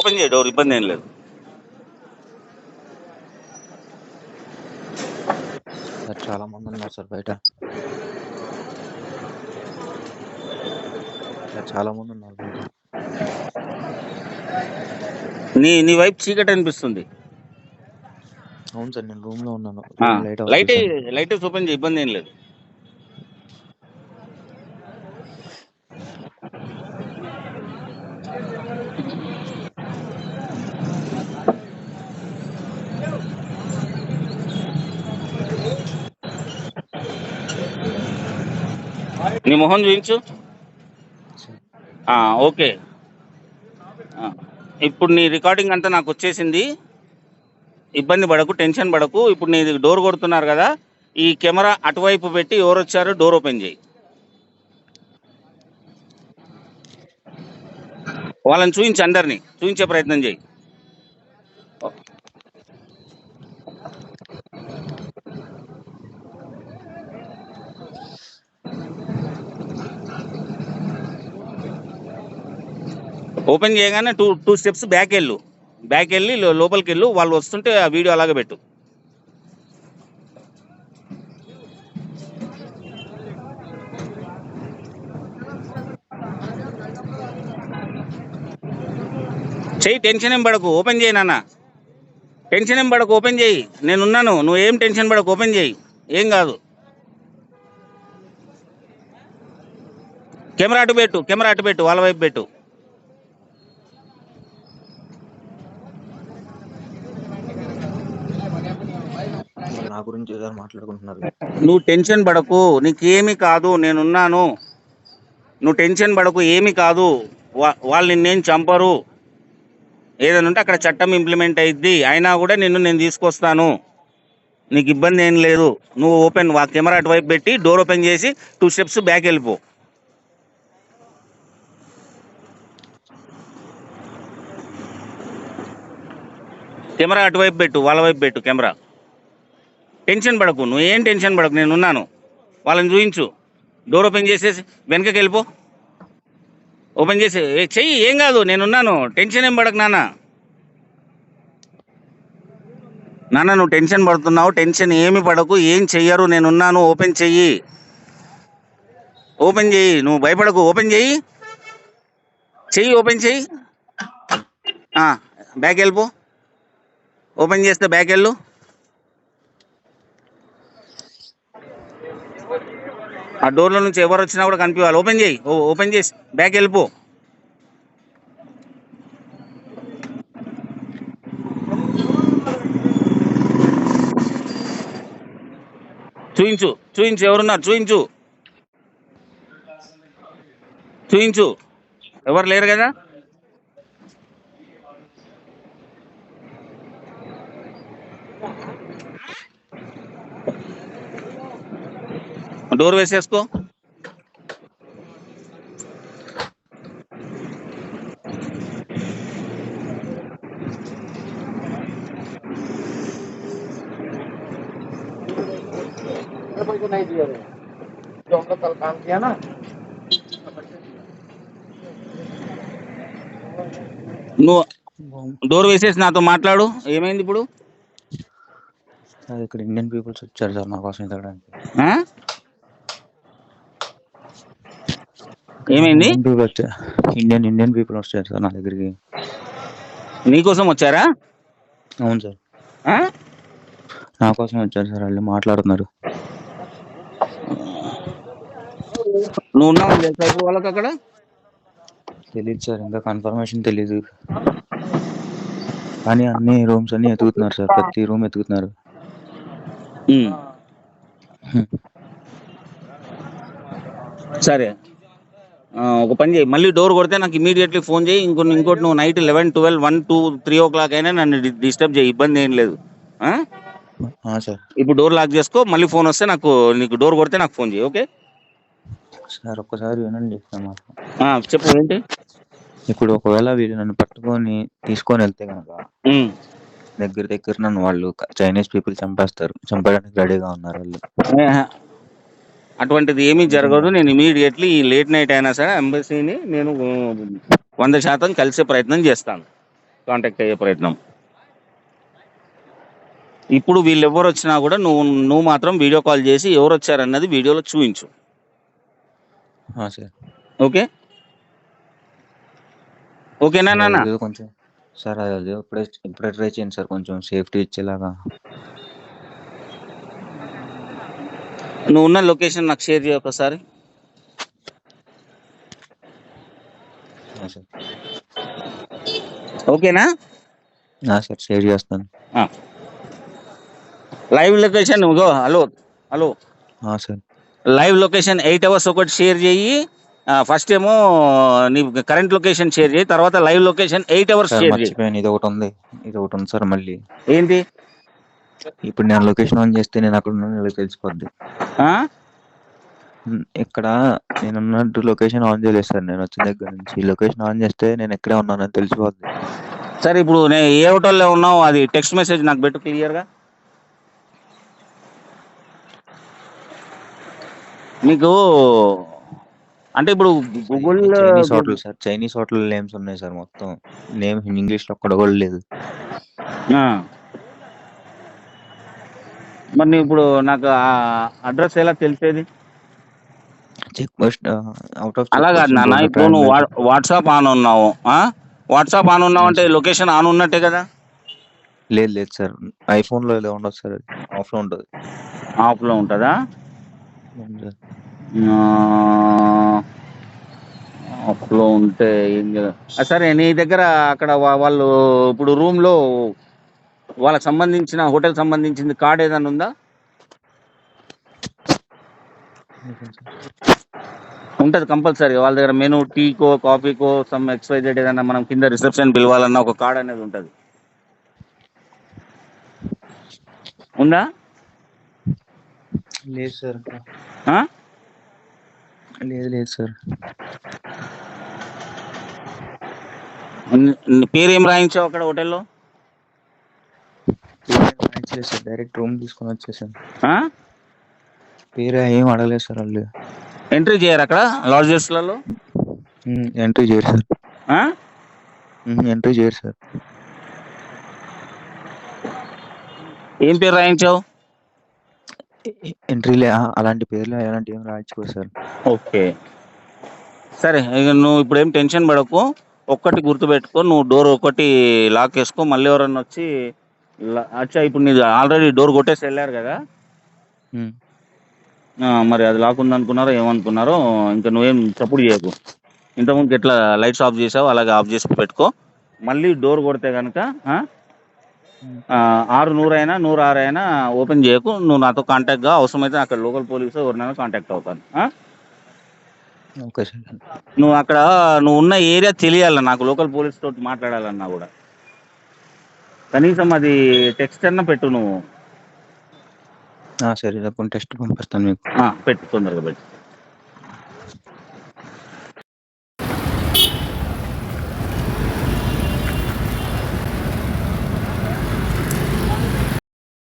Open చేయి door, ఇబ్బంది ఏం లేదు. సార్ చాలా మంది ఉన్నారు సార్ బయట. సార్ చాలా మంది ఉన్నారు బయట. నీ వైపు చీకటి అనిపిస్తుంది. అవును సార్, నేను రూమ్ లో ఉన్నాను. లైట్ ఓపెన్ చేయి, ఇబ్బంది ఏం లేదు. నీ మొహం చూపించు. ఓకే, ఇప్పుడు నీ రికార్డింగ్ అంతా నాకు వచ్చేసింది. ఇబ్బంది పడకు, టెన్షన్ పడకు. ఇప్పుడు నీ డోర్ కొడుతున్నారు కదా, ఈ కెమెరా అటువైపు పెట్టి ఎవరు వచ్చారో డోర్ ఓపెన్ చేయి. వాళ్ళని చూపించి, అందరినీ చూపించే ప్రయత్నం చేయి. ఓపెన్ చేయగానే టూ స్టెప్స్ బ్యాక్ వెళ్ళి లోపలికి వెళ్ళు. వాళ్ళు వస్తుంటే ఆ వీడియో అలాగే పెట్టు. చెయ్యి, టెన్షన్ ఏం పడకు, ఓపెన్ చేయి నాన్న. టెన్షన్ ఏం పడకు, ఓపెన్ చేయి. నేనున్నాను, నువ్వేం టెన్షన్ పడకు, ఓపెన్ చేయి, ఏం కాదు. కెమెరా అటు పెట్టు, వాళ్ళ వైపు పెట్టు. నా గురించి ఏదో మాట్లాడుకుంటున్నారు. నువ్వు టెన్షన్ పడకు, నీకేమీ కాదు, నేనున్నాను. నువ్వు టెన్షన్ పడకు, ఏమీ కాదు. వాళ్ళు నిన్నేం చంపరు. ఏదైనా ఉంటే అక్కడ చట్టం ఇంప్లిమెంట్ అయ్యిద్ది. అయినా కూడా నేను తీసుకొస్తాను, నీకు ఇబ్బంది ఏం లేదు. నువ్వు కెమెరా అటువైపు పెట్టి డోర్ ఓపెన్ చేసి 2 స్టెప్స్ బ్యాక్ వెళ్ళిపో. కెమెరా అటువైపు పెట్టు, వాళ్ళ వైపు పెట్టు కెమెరా. టెన్షన్ పడకు, నువ్వేం టెన్షన్ పడకు, నేనున్నాను. వాళ్ళని చూపించు. డోర్ ఓపెన్ చేసేసి వెనకకి వెళ్ళిపో. ఓపెన్ చేసి చెయ్యి, ఏం కాదు, నేనున్నాను. టెన్షన్ ఏం పడకు నాన్న. నువ్వు టెన్షన్ పడుతున్నావు. టెన్షన్ ఏమి పడకు, ఏం చెయ్యరు, నేనున్నాను. ఓపెన్ చెయ్యి, నువ్వు భయపడకు. ఓపెన్ చెయ్యి, ఓపెన్ చెయ్యి. బ్యాక్ వెళ్ళిపో. ఓపెన్ చేస్తే బ్యాక్ వెళ్ళు. ఆ డోర్లో నుంచి ఎవరు వచ్చినా కూడా కనిపించాలి. ఓపెన్ చేసి బ్యాక్ వెళ్ళిపో. చూయించు, ఎవరున్నారు చూయించు. ఎవరు లేరు కదా. డోర్ వేసేసుకో. నువ్వు డోర్ వేసేసి నాతో మాట్లాడు. ఏమైంది ఇప్పుడు? ఇక్కడ ఇండియన్ పీపుల్స్ వచ్చారు సార్ నా కోసం ఎదగడానికి. ఏమైంది? ఇండియన్ పీపుల్ వచ్చారు సార్ నా దగ్గరికి. నీకోసం వచ్చారా? అవును సార్, నా కోసం వచ్చారు సార్. వాళ్ళు మాట్లాడుతున్నారు. నువ్వు ఉన్నావు తెలుసా ఇప్పుడు వాళ్ళకి అక్కడ? తెలియదు సార్, ఇంకా కన్ఫర్మేషన్ తెలీదు. కానీ అన్ని రూమ్స్ అన్ని ఎతుకుతున్నారు సార్, ప్రతి రూమ్ ఎతుకుతున్నారు. సరే, ఒక పని చేయి, మళ్ళీ డోర్ కొడితే నాకు ఇమీడియట్లీ ఫోన్ చేయి. ఇంకోటి నువ్వు నైట్ 11, 12, 1, 2, 3 o'clock అయినా నన్ను డిస్టర్బ్ చేయి, ఇబ్బంది ఏం లేదు. సార్ ఇప్పుడు డోర్ లాక్ చేసుకో. మళ్ళీ ఫోన్ వస్తే నీకు డోర్ కొడితే నాకు ఫోన్ చేయి. ఓకే సార్, ఒక్కసారి వినండి. చెప్పు, ఏంటి? ఇప్పుడు ఒకవేళ వీళ్ళు నన్ను పట్టుకొని తీసుకొని వెళ్తే కనుక దగ్గర నన్ను వాళ్ళు చైనీస్ పీపుల్ చంపడానికి రెడీగా ఉన్నారు వాళ్ళు. అటువంటిది ఏమీ జరగదు. నేను ఇమీడియట్లీ లేట్ నైట్ అయినా సరే ఎంబసీని నేను 100% కలిసే ప్రయత్నం చేస్తాను. కాంటాక్ట్ అయ్యే ప్రయత్నం. ఇప్పుడు వీళ్ళు ఎవరు వచ్చినా కూడా నువ్వు మాత్రం వీడియో కాల్ చేసి ఎవరు వచ్చారన్నది వీడియోలో చూపించు. సార్. ఓకే, ఓకేనా నాన్న? అదేదో కొంచెం సార్ అది ఇప్పుడే ట్రై చేయండి సార్, కొంచెం సేఫ్టీ ఇచ్చేలాగా. నువ్వు ఉన్న లొకేషన్ నాకు షేర్ చేయ ఒకసారి. సార్. ఓకేనా సార్ షేర్ చేస్తాను. Live location hello hello sir. Live location 8 hours ఒకటి షేర్ చేయి. ఫస్ట్ ఏమో నీ కరెంట్ లొకేషన్ షేర్ చేయి, తర్వాత live location 8 hours sir share చేయి. మర్చిపోయాను, ఇది ఒకటి ఉంది సార్. మళ్ళీ ఏంటి? ఇప్పుడు నేను లొకేషన్ ఆన్ చేస్తే నేను అక్కడ ఉన్నాను తెలిసిపోద్ది. ఇక్కడ నేను ఉన్నట్టు లొకేషన్ ఆన్ చేయలేదు సార్, నేను వచ్చిన దగ్గర నుంచి. లొకేషన్ ఆన్ చేస్తే నేను ఎక్కడే ఉన్నానని తెలిసిపోద్ది. సరే, ఇప్పుడు నేను ఏ హోటల్లో ఉన్నావు అది టెక్స్ట్ మెసేజ్ నాకు పెట్టు క్లియర్గా. మీకు అంటే ఇప్పుడు Google Chinese hotel sir, Chinese hotel names ఉన్నాయి సార్, మొత్తం నేమ్ ఇంగ్లీష్ లో ఒక్కడ కూడా లేదు. మరి ఇప్పుడు నాకు అడ్రస్ ఎలా తెలిసేది? చెక్ పోస్ట్ అవుట్ ఆఫ్ అలా కాదు నాన్న, ఇప్పుడు నువ్వు వాట్సాప్ ఆన్ ఉన్నావు. వాట్సాప్ ఆన్ ఉన్నావు అంటే లొకేషన్ ఆన్ ఉన్నట్టే కదా? లేదు సార్, ఐఫోన్ లో ఉండదు సార్, అది ఆఫ్ లో ఉంటుంది. ఆఫ్ లో ఉంటుందా? ఆఫ్ లో ఉంటే ఏం కదా. సరే, నీ దగ్గర అక్కడ వాళ్ళు ఇప్పుడు రూమ్ లో వాళ్ళకి సంబంధించిన హోటల్ సంబంధించింది కార్డ్ ఏదైనా ఉందా? ఉంటుంది కంపల్సరీ. వాళ్ళ దగ్గర మెనూ, టీకో కాఫీకో సమ్ XYZ ఏదైనా మనం కింద రిసెప్షన్ పిలవాలన్నా ఒక కార్డ్ అనేది ఉంటుంది. ఉందా? లేదు సార్. లేదు సార్. పేరు ఏం రాయించావు అక్కడ హోటల్లో? సార్ డైరెక్ట్ రూమ్ తీసుకొని వచ్చేసాను. పేరు ఏం అడగలేదు సార్ వాళ్ళు. ఎంట్రీ చేయరు అక్కడ లాడ్జెస్లలో? ఎంట్రీ చేయరు సార్. ఎంట్రీ చేయరు సార్. ఏం పేరు రాయించావు? ఎంట్రీలే అలాంటి పేర్లు అలాంటి ఏం రాయించుకోరు సార్. ఓకే, సరే. ఇక నువ్వు ఇప్పుడు ఏం టెన్షన్ పడకు. ఒక్కటి గుర్తుపెట్టుకో, నువ్వు డోర్ ఒకటి లాక్ వేసుకో. మళ్ళీ ఎవరన్నా వచ్చి అచ్చా ఇప్పుడు నీది ఆల్రెడీ డోర్ కొట్టేసి వెళ్ళారు కదా, మరి అది లాక్ ఉందనుకున్నారో ఏమనుకున్నారో. ఇంకా నువ్వేం చప్పుడు చేయకు. ఇంతకుముందు ఎట్లా లైట్స్ ఆఫ్ చేసావు అలాగే ఆఫ్ చేసి పెట్టుకో. మళ్ళీ డోర్ కొడితే కనుక 600 అయినా 106 అయినా ఓపెన్ చేయకు. నువ్వు నాతో కాంటాక్ట్గా, అవసరమైతే అక్కడ లోకల్ పోలీసు ఎవరినైనా కాంటాక్ట్ అవుతాను. Okay sir. నువ్వు అక్కడ నువ్వు ఉన్న ఏరియా తెలియాలి నాకు. లోకల్ పోలీస్ తోటి మాట్లాడాలన్నా కూడా కనీసం అది టెక్స్ట్ అన్నా పెట్టు నువ్వు. సరే, టెస్ట్ పంపిస్తాను మీకు. పెట్టు, తొందరగా పెట్టు.